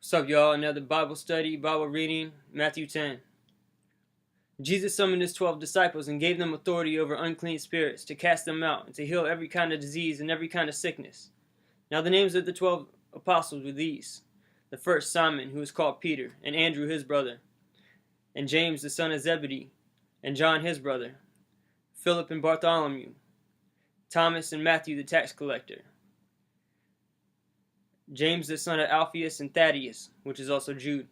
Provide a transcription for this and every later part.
What's up, y'all? Another Bible study, Bible reading, Matthew 10. Jesus summoned his 12 disciples and gave them authority over unclean spirits to cast them out and to heal every kind of disease and every kind of sickness. Now the names of the 12 apostles were these: the first, Simon, who was called Peter, and Andrew his brother, and James the son of Zebedee, and John his brother, Philip and Bartholomew, Thomas and Matthew the tax collector, James the son of Alphaeus and Thaddeus, which is also Jude,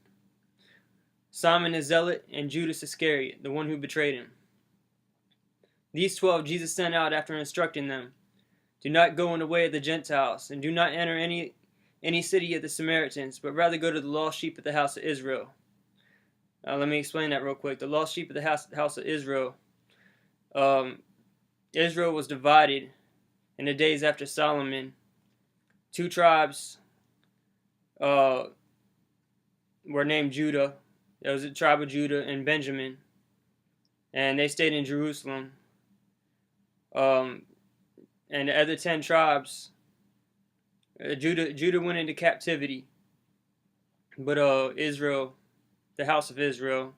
Simon the Zealot, and Judas Iscariot, the one who betrayed him. These 12 Jesus sent out after instructing them, "Do not go in the way of the Gentiles, and do not enter any city of the Samaritans, but rather go to the lost sheep of the house of Israel." Let me explain that real quick. The lost sheep of the house of Israel. Israel was divided in the days after Solomon. Two tribes were named Judah. There was a tribe of Judah and Benjamin, and they stayed in Jerusalem. And the other 10 tribes, Judah went into captivity, but Israel, the house of Israel,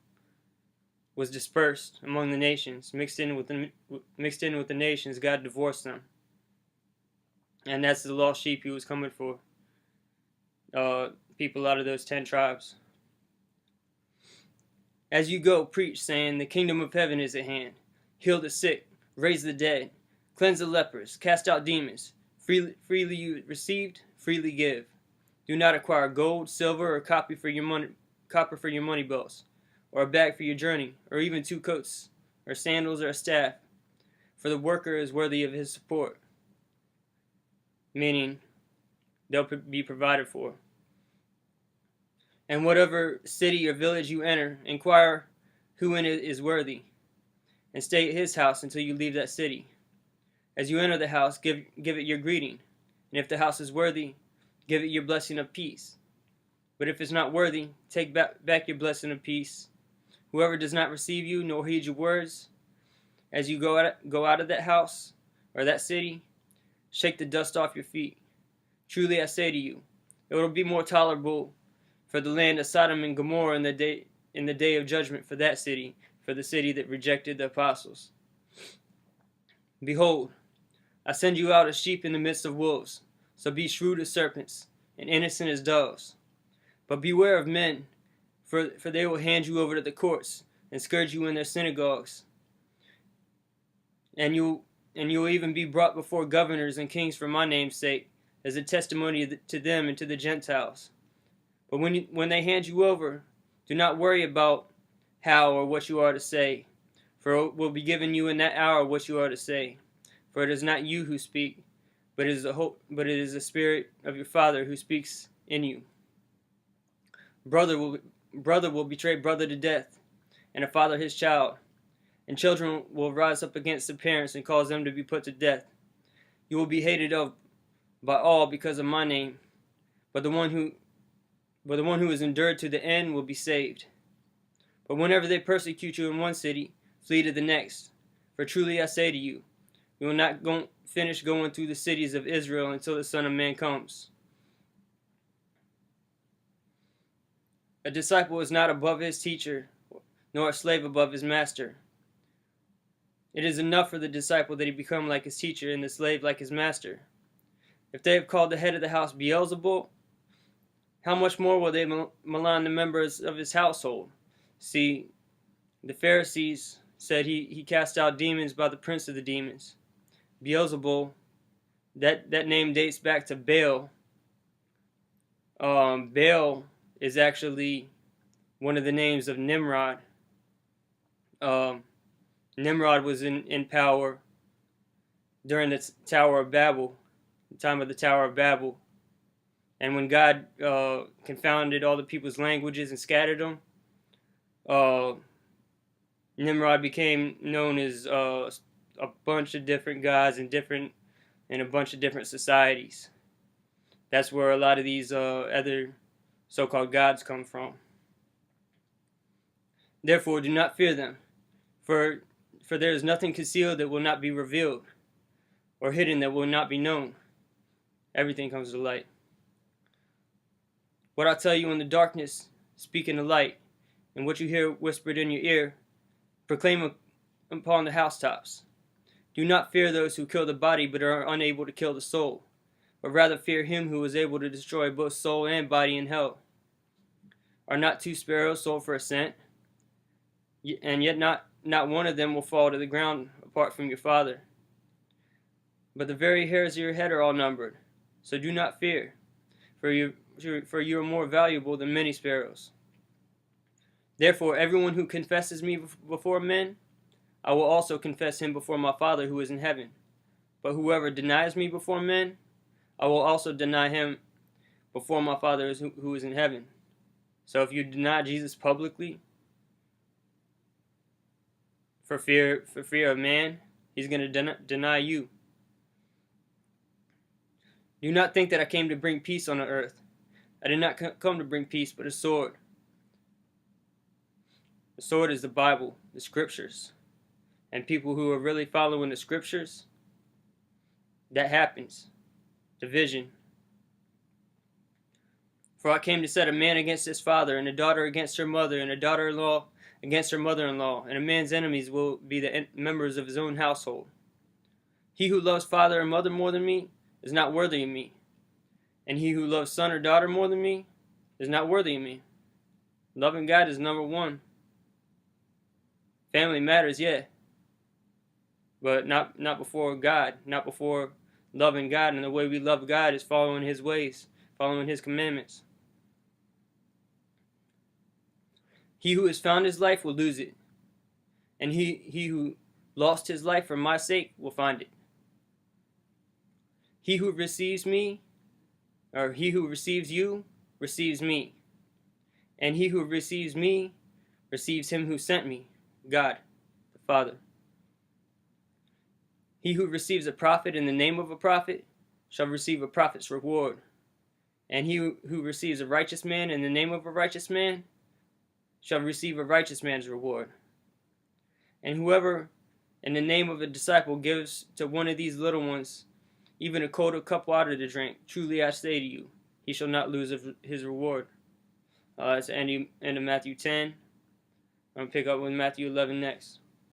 was dispersed among the nations, mixed in with the nations. God divorced them, and that's the lost sheep he was coming for. People out of those 10 tribes. As you go, preach, saying, "The kingdom of heaven is at hand. Heal the sick, raise the dead, cleanse the lepers, cast out demons. Freely you received, freely give. Do not acquire gold, silver, or copper for your money belts, or a bag for your journey, or even 2 coats, or sandals, or a staff, for the worker is worthy of his support." Meaning, they'll be provided for. "And whatever city or village you enter, inquire who in it is worthy, and stay at his house until you leave that city. As you enter the house, give it your greeting, and if the house is worthy, give it your blessing of peace. But if it's not worthy, take back your blessing of peace. Whoever does not receive you nor heed your words, as you go out of that house or that city, shake the dust off your feet. Truly I say to you, it will be more tolerable for the land of Sodom and Gomorrah in the day of judgment for that city, for the city that rejected the apostles. Behold, I send you out as sheep in the midst of wolves, so be shrewd as serpents and innocent as doves. But beware of men, for they will hand you over to the courts and scourge you in their synagogues. And you'll even be brought before governors and kings for my name's sake, as a testimony to them and to the Gentiles. But when they hand you over, do not worry about how or what you are to say, for it will be given you in that hour what you are to say. For it is not you who speak, but it is the Spirit of your Father who speaks in you. Brother will betray brother to death, and a father his child, and children will rise up against their parents and cause them to be put to death. You will be hated of by all because of my name, but the one who is endured to the end will be saved. But whenever they persecute you in one city, flee to the next. For truly I say to you, you will not finish going through the cities of Israel until the Son of Man comes. A disciple is not above his teacher, nor a slave above his master. It is enough for the disciple that he become like his teacher and the slave like his master. If they have called the head of the house Beelzebul, how much more will they malign the members of his household? See, the Pharisees said he cast out demons by the prince of the demons. Beelzebul, that name dates back to Baal. Baal is actually one of the names of Nimrod. Nimrod was in power during the Tower of Babel, the time of the Tower of Babel. And when God confounded all the people's languages and scattered them, Nimrod became known as a bunch of different gods in a bunch of different societies. That's where a lot of these other so-called gods come from. Therefore, do not fear them, for there is nothing concealed that will not be revealed, or hidden that will not be known. Everything comes to light. What I tell you in the darkness, speak in the light, and what you hear whispered in your ear, proclaim upon the housetops. Do not fear those who kill the body but are unable to kill the soul, but rather fear him who is able to destroy both soul and body in hell. Are not 2 sparrows sold for a cent? And yet not one of them will fall to the ground apart from your Father. But the very hairs of your head are all numbered. So do not fear, for you are more valuable than many sparrows. Therefore, everyone who confesses me before men, I will also confess him before my Father who is in heaven. But whoever denies me before men, I will also deny him before my Father who is in heaven. So if you deny Jesus publicly for fear of man, he's going to deny you. Do not think that I came to bring peace on the earth. I did not come to bring peace, but a sword. The sword is the Bible, the scriptures. And people who are really following the scriptures, that happens. Division. For I came to set a man against his father, and a daughter against her mother, and a daughter-in-law against her mother-in-law, and a man's enemies will be the members of his own household. He who loves father or mother more than me is not worthy of me, and he who loves son or daughter more than me is not worthy of me. Loving God is number one. Family matters, yeah, but not before God, not before loving God. And the way we love God is following his ways, following his commandments. He who has found his life will lose it, and he who lost his life for my sake will find it. He who receives me, or he who receives you, receives me, and he who receives me receives him who sent me, God, the Father. He who receives a prophet in the name of a prophet shall receive a prophet's reward, and he who receives a righteous man in the name of a righteous man shall receive a righteous man's reward. And whoever in the name of a disciple gives to one of these little ones even a cold cup of water to drink, truly I say to you, he shall not lose his reward. That's the end of Matthew 10. I'm going to pick up with Matthew 11 next.